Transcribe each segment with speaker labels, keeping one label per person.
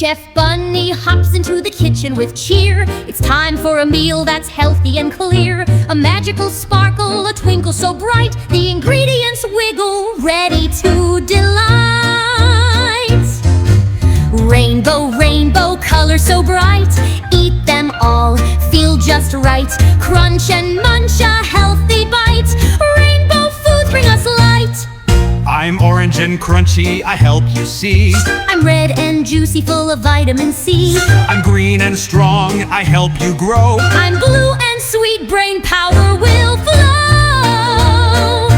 Speaker 1: Chef Bunny hops into the kitchen with cheer. It's time for a meal that's healthy and clear. A magical sparkle, a twinkle so bright, the ingredients wiggle, ready to delight. Rainbow, rainbow, colors so bright, eat them all, feel just right. Crunch and munch, a healthy bite. Rainbow foods bring us light.
Speaker 2: I'm orange and crunchy, I help you see.
Speaker 1: I'm red and juicy, full of vitamin C.
Speaker 2: I'm green and strong, I help you grow.
Speaker 1: I'm blue and sweet, brain power will flow.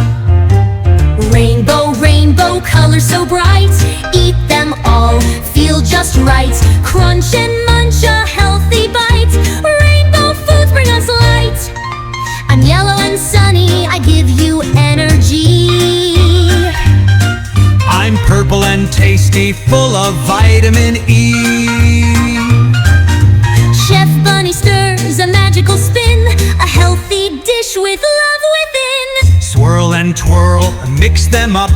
Speaker 1: Rainbow, rainbow, colors so bright, eat them all, feel just right. Crunch and munch, a healthy bite. Rainbow foods bring us light. I'm yellow and sunny, I give you energy.
Speaker 2: I'm purple and tasty, full of vitamin E.
Speaker 1: Chef Bunny stirs a magical spin, a healthy dish with love within.
Speaker 2: Swirl and twirl, mix them up.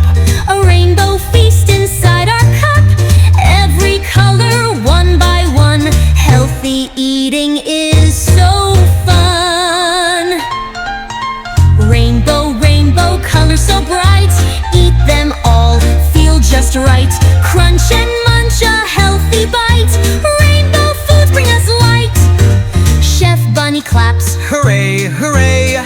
Speaker 1: A rainbow feast inside our cup. Every color, one by one. Healthy eating is so fun. Rainbow, rainbow, colors so bright, eat them all, feel just right. Crunch and munch, a healthy bite. Rainbow foods bring us light. Chef Bunny claps,
Speaker 2: Hooray, hooray,